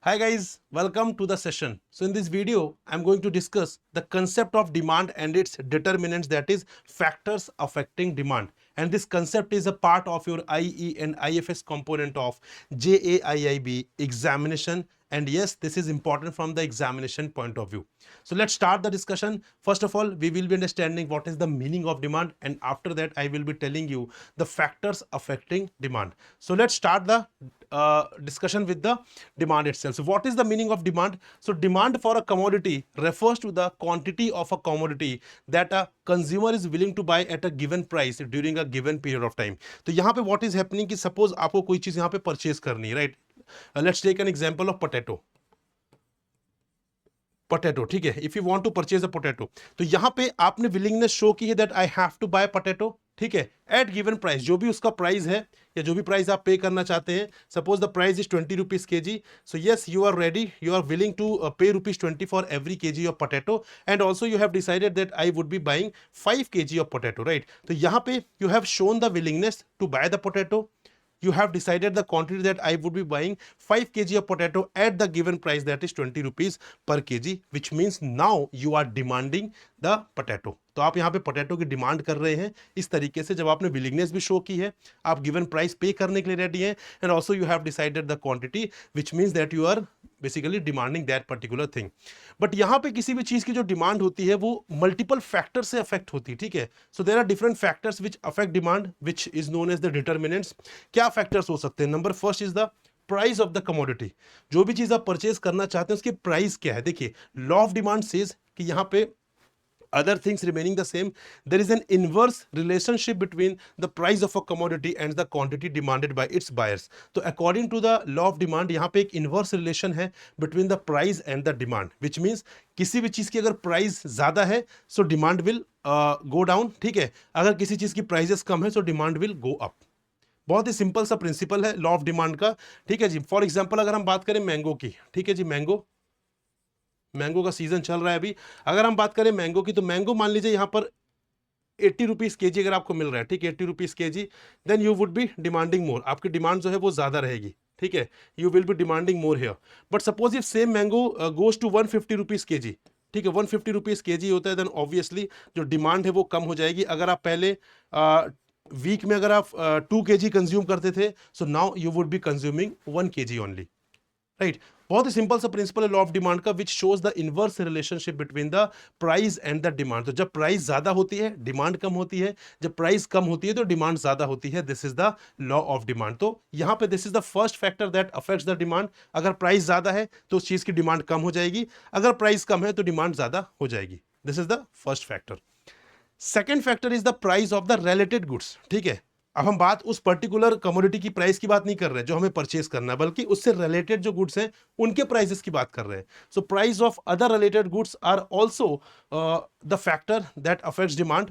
Hi guys, welcome to the session. So in this video, I'm going to discuss the concept of demand and its determinants, that is factors affecting demand. And this concept is a part of your IE and IFS component of JAIIB examination. And yes, this is important from the examination point of view. So let's start the discussion. First of all, we will be understanding what is the meaning of demand, and after that I will be telling you the factors affecting demand. So let's start the discussion with the demand itself. So what is the meaning of demand? So demand for a commodity refers to the quantity of a commodity that a consumer is willing to buy at a given price during a given period of time. तो यहाँ पे what is happening कि suppose आपको कोई चीज यहाँ पे purchase करनी है, right? Let's take an example of potato, ठीक है। If you want to purchase a potato, तो यहां पे आपने विलिंगनेस शो की है that I have to buy potato, ठीक है, एट गिवन प्राइस, जो भी उसका प्राइस है या जो भी प्राइस आप पे करना चाहते हैं। Suppose the price is 20 rupees K G, so yes you are ready, you are willing to pay ₹20 for every kg of potato, and also you have decided that I would be buying 5 kg of potato, right? तो यहाँ पे you have shown the willingness to buy the potato. You have decided the quantity that I would be buying 5 kg of potato at the given price, that is 20 rupees per kg, which means now you are demanding the potato. तो आप यहाँ पे potato की demand कर रहे हैं इस तरीके से, जब आपने विलिंगनेस भी शो की है, आप गिवन प्राइस पे करने के लिए रेडी हैं, and also you have decided the quantity, which means that you are basically demanding that particular thing. But यहाँ पे किसी भी चीज की जो डिमांड होती है वो मल्टीपल फैक्टर से अफेक्ट होती है, ठीक है. So there are different factors which affect demand, which is known as the determinants. क्या फैक्टर्स हो सकते हैं? Number first is the price of the commodity. जो भी चीज आप परचेज करना चाहते हैं उसकी प्राइस क्या है. देखिए, लॉ ऑफ डिमांड सेज कि यहाँ पे other things remaining the same, there is an inverse relationship between the price of a commodity and the quantity demanded by its buyers. तो according to the law of demand, यहाँ पे एक inverse relation है between the price and the demand, which means किसी भी चीज की अगर प्राइस ज्यादा है so demand will go down, ठीक है. अगर किसी चीज की प्राइसेस कम है so demand will go up. बहुत ही सिंपल सा प्रिंसिपल है लॉ ऑफ डिमांड का, ठीक है जी. फॉर एग्जाम्पल अगर हम बात करें मैंगो की, ठीक है जी, मैंगो का सीजन चल रहा है अभी. अगर हम बात करें मैंगो की, तो मैंगो मान लीजिए यहाँ पर 80 रुपीज के जी अगर आपको मिल रहा है, ठीक है, 80 rupees K G, then you would be demanding more. आपकी डिमांड जो है वो ज्यादा रहेगी, ठीक है. You will be demanding more here. But suppose if same mango goes to 150 rupees K G, ठीक है, 150 रुपीज के जी होता है, देन ऑब्वियसली जो डिमांड है वो कम हो जाएगी. अगर आप पहले वीक में अगर आप 2 kg कंज्यूम करते थे, so now you would B consuming 1 kg only, right. बहुत ही सिंपल सा प्रिंसिपल है लॉ ऑफ डिमांड का, which shows the inverse relationship between the price and the demand. तो जब प्राइस ज्यादा होती है डिमांड कम होती है, जब प्राइस कम होती है तो डिमांड ज्यादा होती है. This is the law of demand. तो यहाँ पे this is the first factor that affects the demand. अगर प्राइस ज्यादा है तो उस चीज की डिमांड कम हो जाएगी, अगर प्राइस कम है तो डिमांड ज्यादा हो जाएगी. This is the first factor. Second factor is the price of the related goods, ठीक है. अब हम बात उस पर्टिकुलर कमोडिटी की प्राइस की बात नहीं कर रहे हैं जो हमें परचेज करना है, बल्कि उससे रिलेटेड जो गुड्स हैं उनके प्राइसेस की बात कर रहे हैं. So price of other related goods are also the factor that affects demand.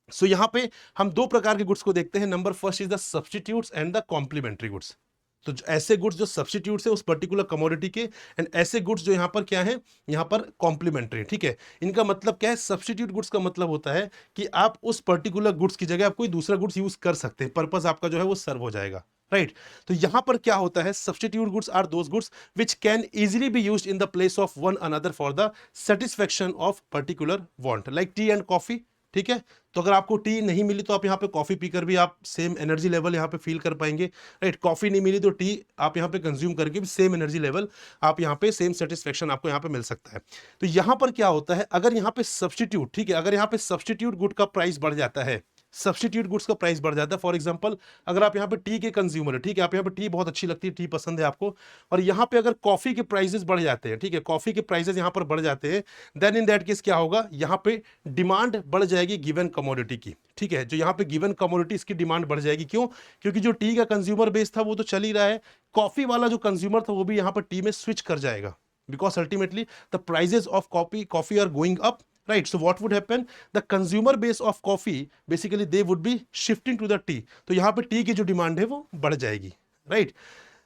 So यहां पे हम दो प्रकार के गुड्स को देखते हैं. Number first is the substitutes and the complementary goods. तो ऐसे गुड्स जो सब्स्टिट्यूट्स है उस पर्टिकुलर कमोडिटी के, एंड ऐसे गुड्स जो यहाँ पर क्या है, यहाँ पर कॉम्प्लीमेंट्री, ठीक है. इनका मतलब क्या है? सब्स्टिट्यूट गुड्स का मतलब होता है कि आप उस पर्टिकुलर गुड्स की जगह आप कोई दूसरा गुड्स यूज कर सकते हैं, पर्पस आपका जो है वो सर्व हो जाएगा, राइट. तो यहां पर क्या होता है, substitute goods are those goods which can easily be used in the place of one another for the satisfaction of particular want, like tea and coffee, ठीक है. तो अगर आपको टी नहीं मिली तो आप यहाँ पे कॉफी पीकर भी आप सेम एनर्जी लेवल यहाँ पे फील कर पाएंगे, राइट. कॉफी नहीं मिली तो टी आप यहाँ पे कंज्यूम करके भी सेम एनर्जी लेवल आप यहाँ पे सेम सेटिस्फेक्शन आपको यहाँ पे मिल सकता है. तो यहाँ पर क्या होता है, अगर यहाँ पे सब्स्टिट्यूट, ठीक है, अगर यहाँ पे सब्स्टिट्यूट गुड का प्राइस बढ़ जाता है, सब्स्टिट्यूट गुड्स का प्राइस बढ़ जाता है. फॉर एग्जांपल अगर आप यहाँ पे टी के कंज्यूमर है, ठीक है, आप यहाँ पे टी बहुत अच्छी लगती है, टी पसंद है आपको, और यहाँ पे अगर कॉफी के प्राइसेस बढ़ जाते हैं, ठीक है, कॉफी के प्राइसेस यहाँ पर बढ़ जाते हैं, देन इन दैट केस क्या होगा, यहाँ पे डिमांड बढ़ जाएगी गिवन कमोडिटी की, ठीक है. जो यहाँ पे गिवन कमोडिटी इसकी डिमांड बढ़ जाएगी. क्यों? क्योंकि जो टी का कंज्यूमर बेस था वो तो चल ही रहा है, कॉफी वाला जो कंज्यूमर था वो भी यहाँ पर टी में स्विच कर जाएगा, because ultimately the prices of coffee are going up, right. So what would happen, the consumer base of coffee basically they would be shifting to the tea. तो यहाँ पे टी की जो डिमांड है वो बढ़ जाएगी, right.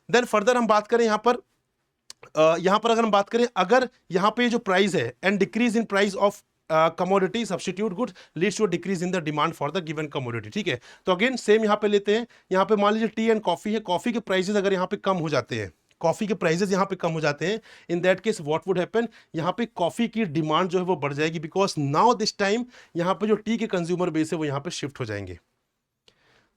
then further हम बात करें यहाँ पर अगर हम बात करें, अगर यहाँ पे जो प्राइस है and decrease in price of commodity substitute goods leads to decrease in the demand for the given commodity, ठीक है. तो अगेन सेम यहाँ पे लेते हैं, यहाँ पे मान लीजिए टी एंड कॉफी है, कॉफी के प्राइसेस अगर यहाँ पे कम हो जाते हैं, कॉफी के प्राइजेस यहाँ पे कम हो जाते हैं, इन that case what would happen, यहाँ पे कॉफी की डिमांड जो है वो बढ़ जाएगी, बिकॉज नाउ दिस टाइम यहाँ पे जो टी के कंज्यूमर बेस है वो यहाँ पे शिफ्ट हो जाएंगे।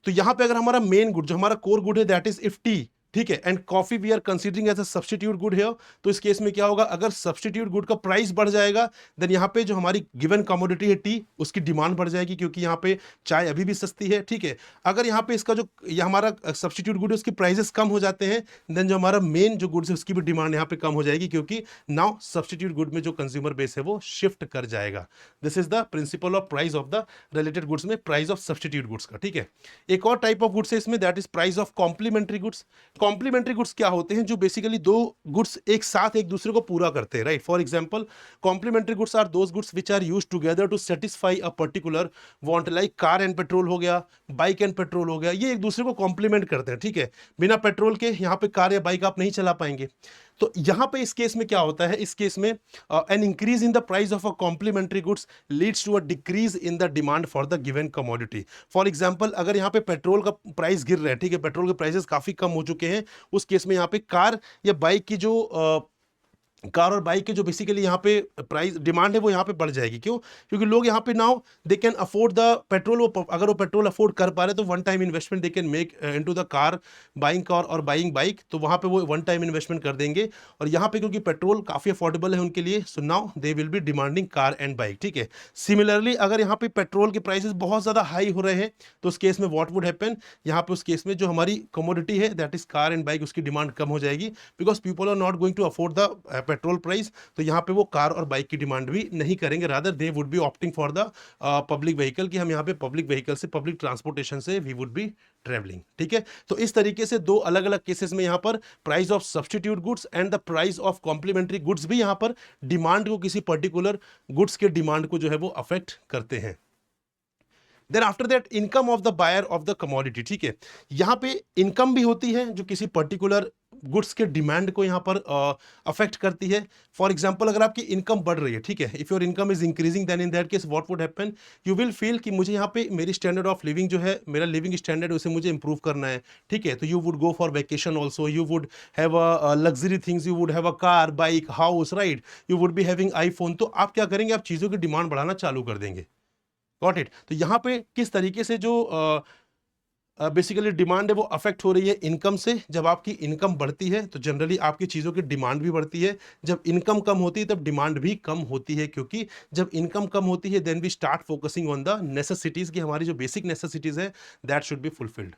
तो यहां पे अगर हमारा मेन गुड जो हमारा कोर गुड है दैट इज इफ टी, ठीक है, and coffee we are considering as a substitute good है, तो इस केस में क्या होगा, अगर सब्स्टिट्यूट गुड का प्राइस बढ़ जाएगा देन यहाँ पे जो हमारी गिवन कमोडिटी है टी उसकी डिमांड बढ़ जाएगी, क्योंकि यहाँ पे चाय अभी भी सस्ती है, ठीक है। अगर यहाँ पे इसका जो हमारा सब्स्टिट्यूट गुड है उसके प्राइसेस कम हो जाते हैं देन जो हमारा मेन जो गुड्स है उसकी भी डिमांड यहाँ पे कम हो जाएगी, क्योंकि नाउ सब्स्टिट्यूट गुड में जो कंज्यूमर बेस है वो शिफ्ट कर जाएगा। This is the principle of price of the related goods में, प्राइस ऑफ सब्स्टिट्यूट गुड्स का, ठीक है। एक और टाइप ऑफ गुड्स है इसमें that is price of complementary goods. Complementary goods क्या होते हैं, जो बेसिकली दो गुड्स एक साथ एक दूसरे को पूरा करते हैं, right. For example complementary goods are those goods which are used together to satisfy a particular want, like car and petrol हो गया, बाइक एंड पेट्रोल हो गया, ये एक दूसरे को कॉम्प्लीमेंट करते हैं, ठीक है। बिना पेट्रोल के यहाँ पे कार या बाइक आप नहीं चला पाएंगे। तो यहां पे इस केस में क्या होता है, इस केस में an increase in the price of a complementary goods leads to a decrease in the demand for the given commodity. For example अगर यहाँ पे पेट्रोल का प्राइस गिर रहा है, ठीक है, पेट्रोल के प्राइसेस काफी कम हो चुके हैं, उस केस में यहाँ पे कार या बाइक की जो कार और बाइक के जो बेसिकली यहाँ पे प्राइस डिमांड है वो यहाँ पे बढ़ जाएगी। क्यों? क्योंकि लोग यहाँ पे now they can afford the petrol, अगर वो पेट्रोल अफोर्ड कर पा रहे तो one time investment they can make into the car, buying car और बाइंग बाइक, तो वहाँ पे वो वन टाइम इन्वेस्टमेंट कर देंगे। और यहाँ पे क्योंकि पेट्रोल काफ़ी अफोर्डेबल है उनके लिए, so now they will be demanding car and bike, ठीक है। सिमिलरली अगर यहाँ पे पेट्रोल के प्राइसेस बहुत ज़्यादा हाई हो रहे हैं तो उस केस में व्हाट वुड हैपन, यहाँ पे उस केस में जो हमारी कमोडिटी है that is car and bike उसकी डिमांड कम हो जाएगी, because people are not going to afford the petrol price. तो यहाँ पे वो कार और बाइक की डिमांड भी नहीं करेंगे, rather they would be opting for the public vehicle, कि हम यहाँ पे पब्लिक व्हीकल से, पब्लिक ट्रांसपोर्टेशन से वी वुड बी ट्रेवलिंग, ठीक है। तो इस तरीके से दो अलग अलग केसेस में यहाँ पर price of substitute goods and the price of complementary goods भी यहाँ पर डिमांड को, किसी पर्टिकुलर गुड्स के डिमांड को जो है वो अफेक्ट करते हैं। Then after that income of the buyer of the commodity, ठीक है। यहाँ पे इनकम भी होती है जो किसी पर्टिकुलर गुड्स के डिमांड को यहाँ पर अफेक्ट करती है। फॉर एग्जांपल अगर आपकी इनकम बढ़ रही है, ठीक है, if your income is increasing then in that case what would happen, you will feel कि मुझे यहाँ पे मेरी स्टैंडर्ड ऑफ लिविंग जो है, मेरा लिविंग स्टैंडर्ड उसे मुझे इंप्रूव करना है, ठीक है। तो you would go for vacation also, you would have a luxury things, you would have a car, bike, house, right, you would be having iPhone. तो आप क्या करेंगे, आप चीज़ों की डिमांड बढ़ाना चालू कर देंगे। Got it. तो यहाँ पे किस तरीके से जो बेसिकली डिमांड है वो अफेक्ट हो रही है इनकम से। जब आपकी इनकम बढ़ती है तो जनरली आपकी चीज़ों की डिमांड भी बढ़ती है, जब इनकम कम होती है तब डिमांड भी कम होती है, क्योंकि जब इनकम कम होती है then we start focusing on the necessities, की हमारी जो बेसिक नेसेसिटीज़ है that should be fulfilled.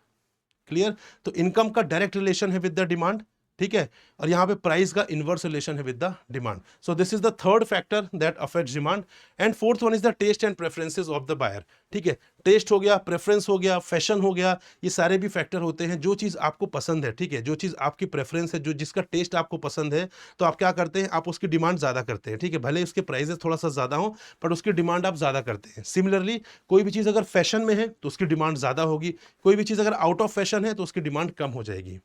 Clear? तो इनकम का डायरेक्ट रिलेशन है विद द डिमांड, ठीक है, और यहाँ पे प्राइस का इनवर्स रिलेशन है with the demand. So this is the third factor that affects demand. And fourth one is the taste and preferences of the buyer, ठीक है। टेस्ट हो गया, प्रेफरेंस हो गया, फैशन हो गया, ये सारे भी फैक्टर होते हैं। जो चीज़ आपको पसंद है, ठीक है, जो चीज़ आपकी प्रेफरेंस है, जो जिसका टेस्ट आपको पसंद है, तो आप क्या करते हैं, आप उसकी डिमांड ज़्यादा करते हैं, ठीक है। भले उसके प्राइजेस थोड़ा सा ज़्यादा हो बट उसकी डिमांड आप ज़्यादा करते हैं। सिमिलरली कोई भी चीज़ अगर फैशन में है तो उसकी डिमांड ज़्यादा होगी, कोई भी चीज़ अगर आउट ऑफ फैशन है तो उसकी डिमांड कम हो जाएगी,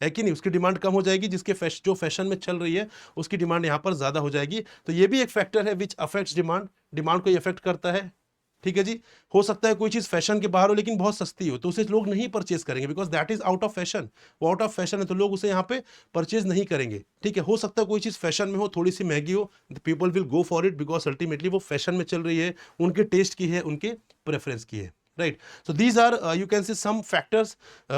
है कि नहीं। उसकी डिमांड कम हो जाएगी, जिसके जो फैशन में चल रही है उसकी डिमांड यहाँ पर ज़्यादा हो जाएगी। तो ये भी एक फैक्टर है विच अफेक्ट्स डिमांड, डिमांड को इफेक्ट करता है, ठीक है जी। हो सकता है कोई चीज़ फैशन के बाहर हो लेकिन बहुत सस्ती हो, तो उसे लोग नहीं परचेज करेंगे, because that is out of fashion. वो आउट ऑफ फैशन है तो लोग उसे यहाँ पे परचेज नहीं करेंगे, ठीक है। हो सकता है कोई चीज़ फैशन में हो, थोड़ी सी महंगी हो, the people will go for it because ultimately वो फैशन में चल रही है, उनके टेस्ट की है, उनके प्रेफरेंस की है, right? So these are you can say some factors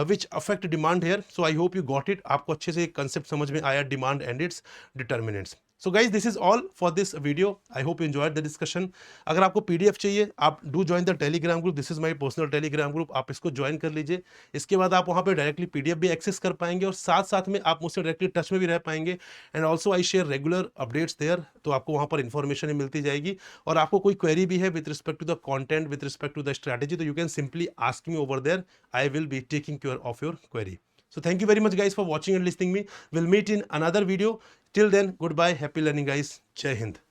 which affect demand here. So I hope you got it. आपको अच्छे से concept समझ में आया demand and its determinants. So guys, this is all for this video. I hope you enjoyed the discussion. अगर आपको PDF चाहिए आप do join the Telegram group. This is my personal Telegram group. आप इसको join कर लीजिए। इसके बाद आप वहाँ पे directly PDF भी access कर पाएंगे और साथ साथ में आप मुझसे directly touch में भी रह पाएंगे। And also I share regular updates there. तो आपको वहाँ पर information ही मिलती जाएगी। और आपको कोई query भी है with respect to the content, with respect to the strategy, तो you can simply ask me over there. I will be taking care of your query. So thank you very much guys for watching and listening me. We'll meet in another video. Till then, goodbye. Happy learning guys. Jai Hind.